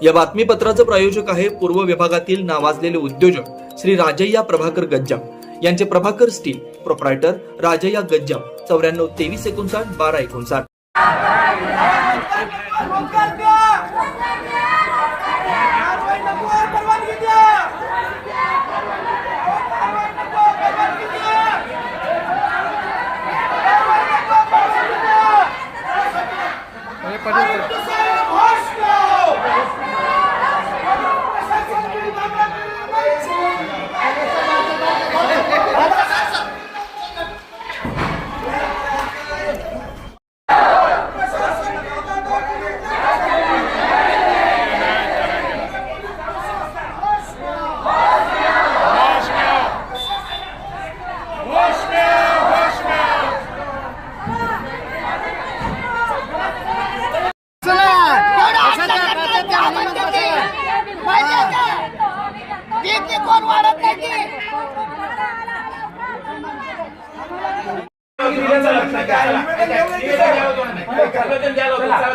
या बातमीपत्राचं प्रायोजक आहे पूर्व विभागातील नावाजलेले उद्योजक श्री राजय्या प्रभाकर गज्जाम यांचे प्रभाकर स्टील, प्रोप्रायटर राजय्या गज्जाम, 94 23 59 12 59.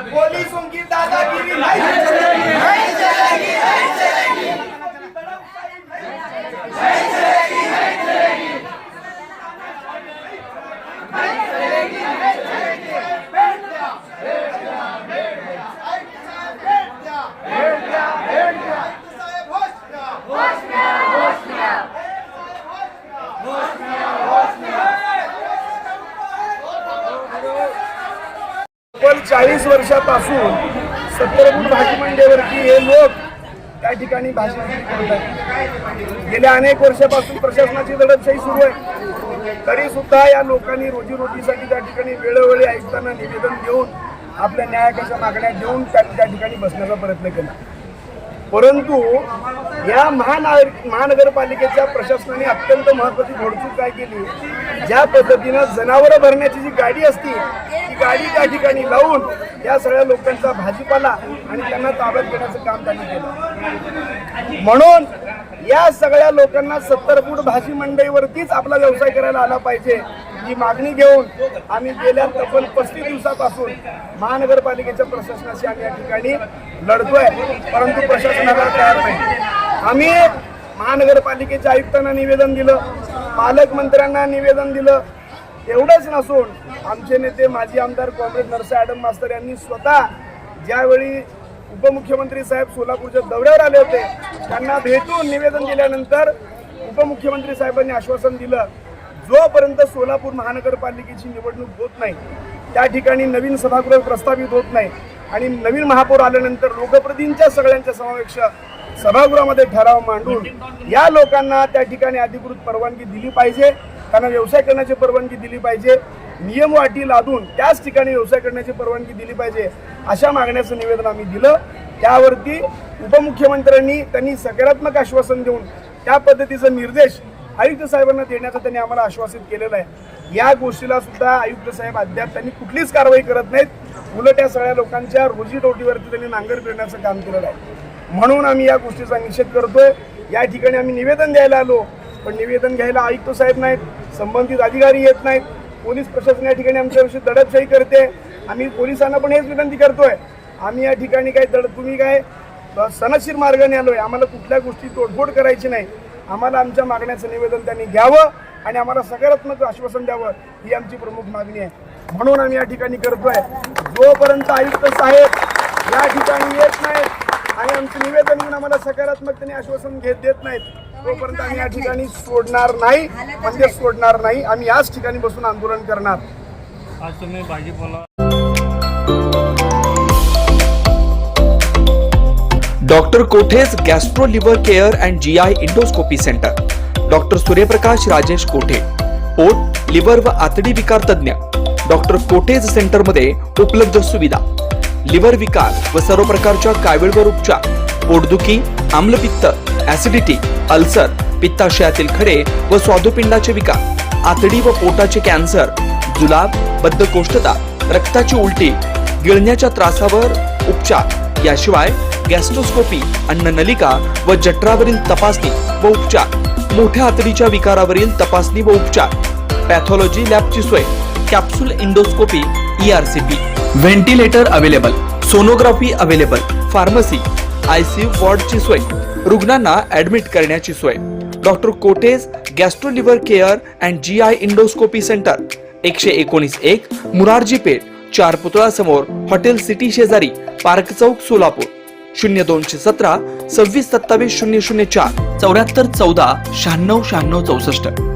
पोलिसों की दादागिरी नहीं चलेगी, नहीं चलेगी, नहीं चलेगी, नहीं चलेगी, नहीं चलेगी, नहीं चलेगी, नहीं चलेगी। बैठ जा, बैठ जा, बैठ जा, बैठ जा, बैठ जा, बैठ जा। साहब होश में, होश में, होश में, होश में, होश में। 40 वर्षापासून 70 फूट भाजी मंडईवरती हे लोक त्या ठिकाणी भाजी विक्री करत आहेत। गेल्या अनेक वर्षापासून प्रशासनाची दडपशाही सुरू आहे, तरी सुद्धा या लोकांनी रोजीरोटीसाठी त्या ठिकाणी वेळोवेळी आयुक्तांना निवेदन देऊन आपल्या न्यायाच्या मागण्या देऊन त्या ठिकाणी बसण्याचा प्रयत्न केला। परंतु या महानगरपालिकेच्या प्रशासनाने अत्यंत महत्त्वाची घोडचूक काय केली, ज्या पद्धतीनं जनावरं भरण्याची जी गाडी असती ती गाडी त्या ठिकाणी लावून या सगळ्या लोकांचा भाजीपाला आणि त्यांना ताब्यात घेण्याचं काम त्यांनी केलं। म्हणून या सगळ्या लोकांना 70 फूट भाजी मंडईवरतीच आपला व्यवसाय करायला आला पाहिजे ही मागणी घेऊन आम्ही गेल्या तब्बल 35 दिवसापासून महानगरपालिकेच्या प्रशासनाशी आम्ही या ठिकाणी लढतोय, परंतु प्रशासनाला तयार नाही। आम्ही महानगरपालिकेच्या आयुक्तांना निवेदन दिलं, पालकमंत्र्यांना निवेदन दिलं, एवढंच नसून आमचे नेते माजी आमदार कॉम्रेड नरसे ॲडम मास्तर यांनी स्वतः ज्यावेळी उपमुख्यमंत्री साहेब सोलापूरच्या दौऱ्यावर आले होते त्यांना भेटून निवेदन दिल्यानंतर उपमुख्यमंत्री साहेबांनी आश्वासन दिलं, जोपर्यंत सोलापूर महानगरपालिकेची निवडणूक होत नाही, त्या ठिकाणी नवीन सभागृह प्रस्तावित होत नाही आणि नवीन महापौर आल्यानंतर लोकप्रतिनिधींच्या सगळ्यांच्या समावेश सभागृहामध्ये ठराव मांडून या लोकांना त्या ठिकाणी अधिकृत परवानगी दिली पाहिजे, त्यांना व्यवसाय करण्याची परवानगी दिली पाहिजे, नियम व अटी लादून त्याच ठिकाणी व्यवसाय करण्याची परवानगी दिली पाहिजे, अशा मागण्याचं निवेदन आम्ही दिलं। त्यावरती उपमुख्यमंत्र्यांनी त्यांनी सकारात्मक आश्वासन देऊन त्या पद्धतीचा निर्देश आयुक्त साहेबांना देण्याचं त्यांनी आम्हाला आश्वासित केलेलं आहे। या गोष्टीला सुद्धा आयुक्त साहेब अद्याप त्यांनी कुठलीच कारवाई करत नाहीत, उलट या सगळ्या लोकांच्या रोजीरोटीवरती त्यांनी नांगर फिरण्याचं काम केलेलं आहे। म्हणून आम्ही या गोष्टीचा निषेध करतोय। या ठिकाणी आम्ही निवेदन द्यायला आलो, पण निवेदन घ्यायला आयुक्त साहेब नाहीत, संबंधित अधिकारी येत नाहीत, पोलीस प्रशासन या ठिकाणी आमच्याविषयी दडपशाही करते। आम्ही पोलिसांना पण हेच विनंती करतोय, आम्ही या ठिकाणी तुम्ही काय सनदशीर मार्गाने आलोय, आम्हाला कुठल्या गोष्टी तोडफोड करायची नाही, आम्हाला आमच्या मागण्याचं निवेदन त्यांनी घ्यावं आणि आम्हाला सकारात्मक आश्वासन द्यावं ही आमची प्रमुख मागणी आहे। म्हणून आम्ही या ठिकाणी करतोय, जोपर्यंत आयुक्त साहेब या ठिकाणी येत नाहीत आणि आमचं निवेदन घेऊन आम्हाला सकारात्मकतेने आश्वासन देत नाहीत, तोपर्यंत आम्ही या ठिकाणी सोडणार नाही, म्हणजे सोडणार नाही, आम्ही याच ठिकाणी बसून आंदोलन करणार। आज तुम्ही भाजीपाला doctor कोठेज gastro liver care and GI endoscopy centre, doctor Suryaprakash Rajesh कोठे, पोट, लिव्हर व आतडी विकार तज्ञ। डॉक्टर कोठेज सेंटर मध्ये उपलब्ध सुविधा, लिव्हर विकार व सर्व प्रकारच्या कावीळवर उपचार, पोटदुखी, आम्लपित्त, ऍसिडिटी, अल्सर, पित्ताशयातील खडे व स्वादुपिंडाचे विकार, आतडी व पोटाचे कॅन्सर, जुलाब, बद्धकोष्ठता, रक्ताची उलटी, गिळण्याच्या त्रासावर उपचार, याशिवाय गॅस्ट्रोस्कोपी, अन्ननलिका व जठरावरील तपासणी व उपचार, मोठ्या आतडीच्या विकारावरील तपासणी व उपचार, पॅथॉलॉजी लॅबची सोय, capsule endoscopy, ERCP, ventilator available, sonography available, pharmacy, ICU वॉर्डची सोय, रुग्णांना ऍडमिट करण्याची सोय. Doctor कोठेज gastro liver care and GI endoscopy centre, 119-1 Murarji पेठ, 4 पुतळा समोर, हॉटेल सिटी शेजारी, पार्क चौक, सोलापूर. 0217 26 27 004 74 14 96 96 64.